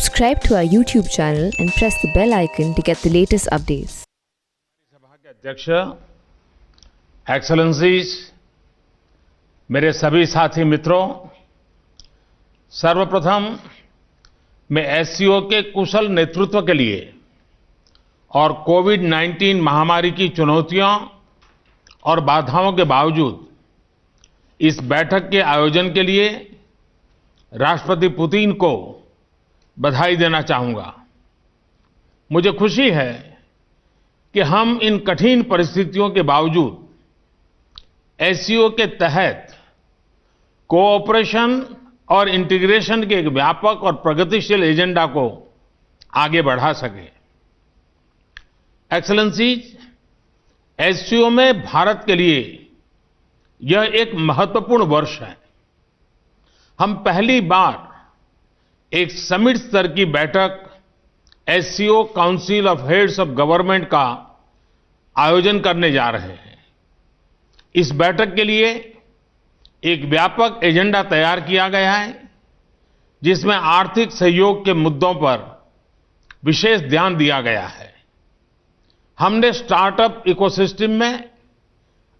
Subscribe to our YouTube channel and press the bell icon to get the latest updates. सभा के अध्यक्ष, excellencies, मेरे सभी साथी मित्रों, सर्वप्रथम मैं एससीओ के कुशल नेतृत्व के लिए और कोविड-19 महामारी की चुनौतियों और बाधाओं के बावजूद इस बैठक के आयोजन के लिए राष्ट्रपति पुतिन को बधाई देना चाहूंगा। मुझे खुशी है कि हम इन कठिन परिस्थितियों के बावजूद एससीओ के तहत कोऑपरेशन और इंटीग्रेशन के एक व्यापक और प्रगतिशील एजेंडा को आगे बढ़ा सके। एक्सेलेंसीज, एससीओ में भारत के लिए यह एक महत्वपूर्ण वर्ष है। हम पहली बार एक समिट स्तर की बैठक SCO council of heads of government का आयोजन करने जा रहे हैं। इस बैठक के लिए एक व्यापक एजेंडा तैयार किया गया है, जिसमें आर्थिक सहयोग के मुद्दों पर विशेष ध्यान दिया गया है। हमने स्टार्टअप इकोसिस्टम में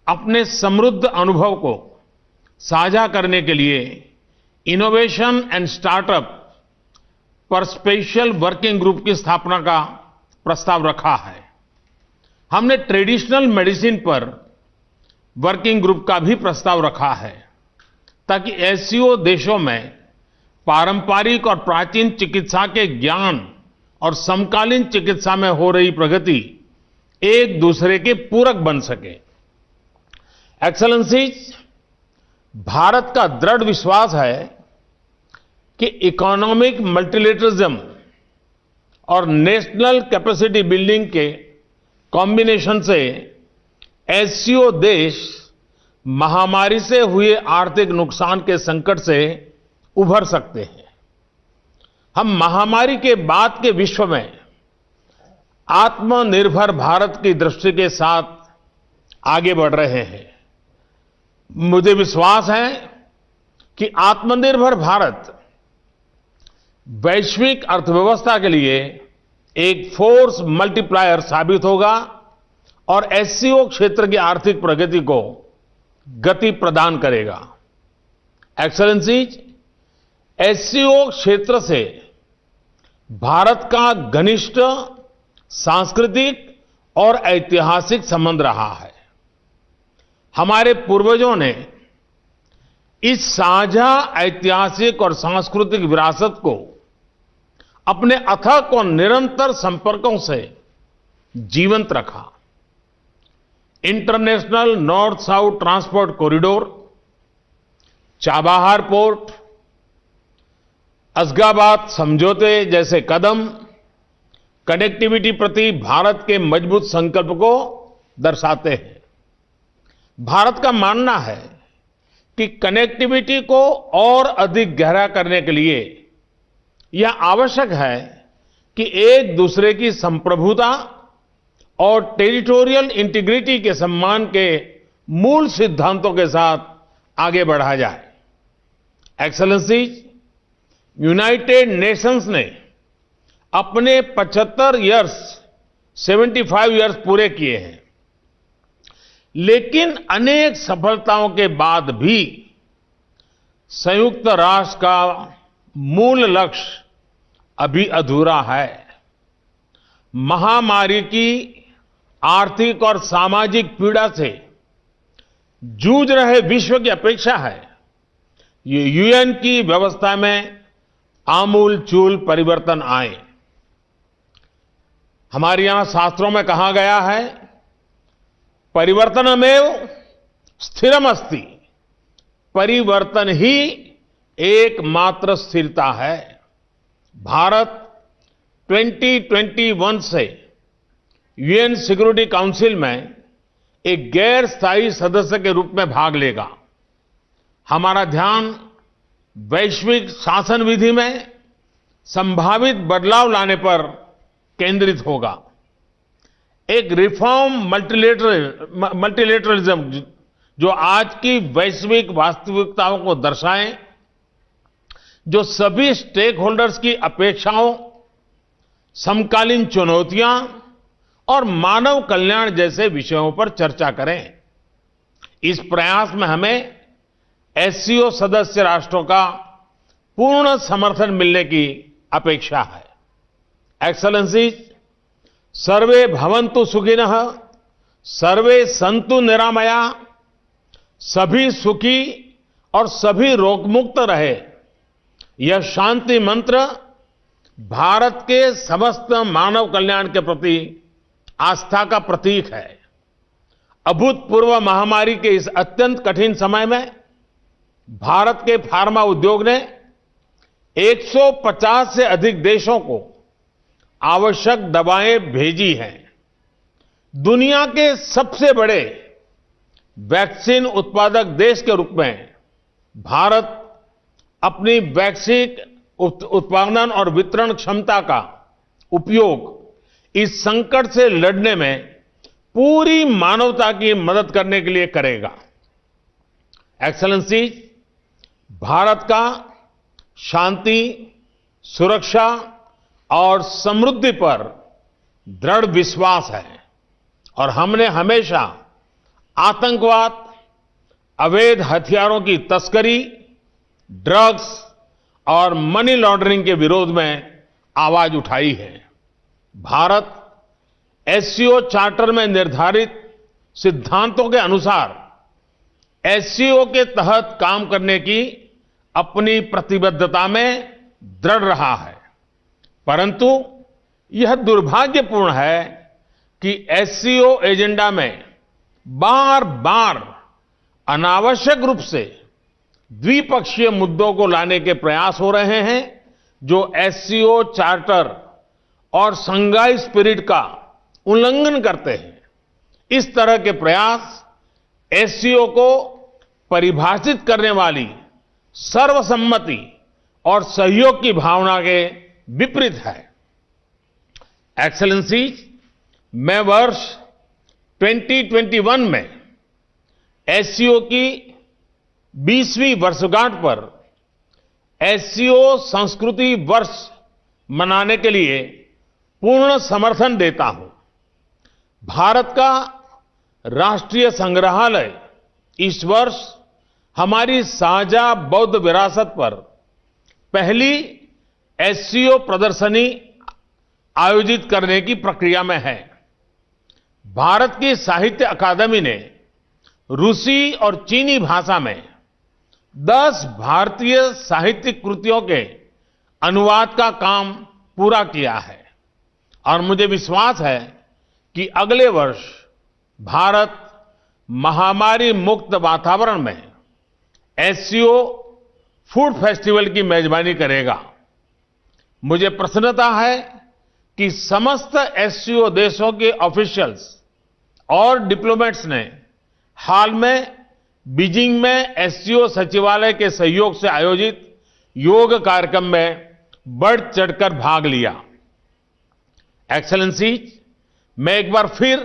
अपने समृद्ध अनुभव को साझा करने के लिए इनोवेशन एंड स्टार्टअप पर स्पेशल वर्किंग ग्रुप की स्थापना का प्रस्ताव रखा है। हमने ट्रेडिशनल मेडिसिन पर वर्किंग ग्रुप का भी प्रस्ताव रखा है, ताकि एससीओ देशों में पारंपरिक और प्राचीन चिकित्सा के ज्ञान और समकालीन चिकित्सा में हो रही प्रगति एक दूसरे के पूरक बन सके। एक्सेलेंसीज, भारत का दृढ़ विश्वास है कि इकोनॉमिक मल्टीलेटरिज्म और नेशनल कैपेसिटी बिल्डिंग के कॉम्बिनेशन से एससीओ देश महामारी से हुए आर्थिक नुकसान के संकट से उभर सकते हैं। हम महामारी के बाद के विश्व में आत्मनिर्भर भारत की दृष्टि के साथ आगे बढ़ रहे हैं। मुझे विश्वास है कि आत्मनिर्भर भारत वैश्विक अर्थव्यवस्था के लिए एक फोर्स मल्टीप्लायर साबित होगा और एससीओ क्षेत्र की आर्थिक प्रगति को गति प्रदान करेगा। एक्सेलेंसीज, एससीओ क्षेत्र से भारत का घनिष्ठ सांस्कृतिक और ऐतिहासिक संबंध रहा है। हमारे पूर्वजों ने इस साझा ऐतिहासिक और सांस्कृतिक विरासत को अपने अथक और निरंतर संपर्कों से जीवंत रखा। International north south transport corridor, Chabahar port, असगाबाद समझौते जैसे कदम कनेक्टिविटी प्रति भारत के मजबूत संकल्प को दर्शाते हैं। भारत का मानना है कि कनेक्टिविटी को और अधिक गहरा करने के लिए यह आवश्यक है कि एक दूसरे की संप्रभुता और टेरिटोरियल इंटीग्रिटी के सम्मान के मूल सिद्धांतों के साथ आगे बढ़ा जाए। एक्सेलेंसीज, यूनाइटेड नेशंस ने अपने 75 इयर्स पूरे किए हैं, लेकिन अनेक सफलताओं के बाद भी संयुक्त राष्ट्र का मूल लक्ष्य अभी अधूरा है। महामारी की आर्थिक और सामाजिक पीड़ा से जूझ रहे विश्व की अपेक्षा है ये यूएन की व्यवस्था में आमूलचूल परिवर्तन आए। हमारे यहां शास्त्रों में कहा गया है, परिवर्तनमेव स्थिरमस्ति, परिवर्तन ही एकमात्र स्थिरता है। भारत 2021 से यूएन सिक्योरिटी काउंसिल में एक गैर स्थायी सदस्य के रूप में भाग लेगा। हमारा ध्यान वैश्विक शासन विधि में संभावित बदलाव लाने पर केंद्रित होगा। एक रिफॉर्म मल्टीलेटरलिज्म जो आज की वैश्विक वास्तविकताओं को दर्शाए, जो सभी स्टेक होल्डर्स की अपेक्षाओं, समकालीन चुनौतियां और मानव कल्याण जैसे विषयों पर चर्चा करें। इस प्रयास में हमें एससीओ सदस्य राष्ट्रों का पूर्ण समर्थन मिलने की अपेक्षा है। एक्सेलेंसीज, सर्वे भवन्तु सुखिनः, सर्वे सन्तु निरामया, सभी सुखी और सभी रोगमुक्त रहे, यह शांति मंत्र भारत के समस्त मानव कल्याण के प्रति आस्था का प्रतीक है। अभूतपूर्व महामारी के इस अत्यंत कठिन समय में भारत के फार्मा उद्योग ने 150 से अधिक देशों को आवश्यक दवाएं भेजी हैं। दुनिया के सबसे बड़े वैक्सीन उत्पादक देश के रूप में भारत अपनी वैक्सीन उत्पादन और वितरण क्षमता का उपयोग इस संकट से लड़ने में पूरी मानवता की मदद करने के लिए करेगा। एक्सेलेंसी, भारत का शांति, सुरक्षा और समृद्धि पर दृढ़ विश्वास है और हमने हमेशा आतंकवाद, अवैध हथियारों की तस्करी, ड्रग्स और मनी लॉन्ड्रिंग के विरोध में आवाज उठाई है। भारत एससीओ चार्टर में निर्धारित सिद्धांतों के अनुसार एससीओ के तहत काम करने की अपनी प्रतिबद्धता में दृढ़ रहा है, परंतु यह दुर्भाग्यपूर्ण है कि एससीओ एजेंडा में बार बार अनावश्यक रूप से द्विपक्षीय मुद्दों को लाने के प्रयास हो रहे हैं, जो एससीओ चार्टर और शंघाई स्पिरिट का उल्लंघन करते हैं। इस तरह के प्रयास एससीओ को परिभाषित करने वाली सर्वसम्मति और सहयोग की भावना के विपरीत है। एक्सेलेंसी, मैं वर्ष 2021 में एससीओ की 20वीं वर्षगांठ पर एससीओ संस्कृति वर्ष मनाने के लिए पूर्ण समर्थन देता हूं। भारत का राष्ट्रीय संग्रहालय इस वर्ष हमारी साझा बौद्ध विरासत पर पहली एससीओ प्रदर्शनी आयोजित करने की प्रक्रिया में है। भारत की साहित्य अकादमी ने रूसी और चीनी भाषा में 10 भारतीय साहित्यिक कृतियों के अनुवाद का काम पूरा किया है और मुझे विश्वास है कि अगले वर्ष भारत महामारी मुक्त वातावरण में एससीओ फूड फेस्टिवल की मेजबानी करेगा। मुझे प्रसन्नता है कि समस्त एससीओ देशों के ऑफिशियल्स और डिप्लोमेट्स ने हाल में बीजिंग में एससीओ सचिवालय के सहयोग से आयोजित योग कार्यक्रम में बढ़ चढ़कर भाग लिया। एक्सेलेंसी, मैं एक बार फिर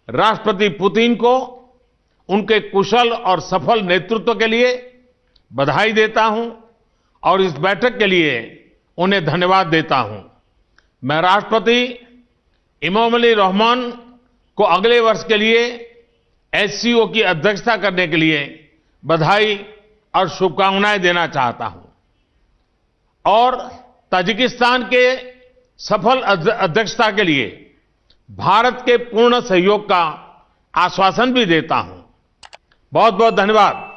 राष्ट्रपति पुतिन को उनके कुशल और सफल नेतृत्व के लिए बधाई देता हूं और इस बैठक के लिए उन्हें धन्यवाद देता हूं। मैं राष्ट्रपति इमामोली रहमान को अगले वर्ष के लिए एससीओ की अध्यक्षता करने के लिए बधाई और शुभकामनाएं देना चाहता हूं और ताजिकिस्तान के सफल अध्यक्षता के लिए भारत के पूर्ण सहयोग का आश्वासन भी देता हूं। बहुत बहुत धन्यवाद।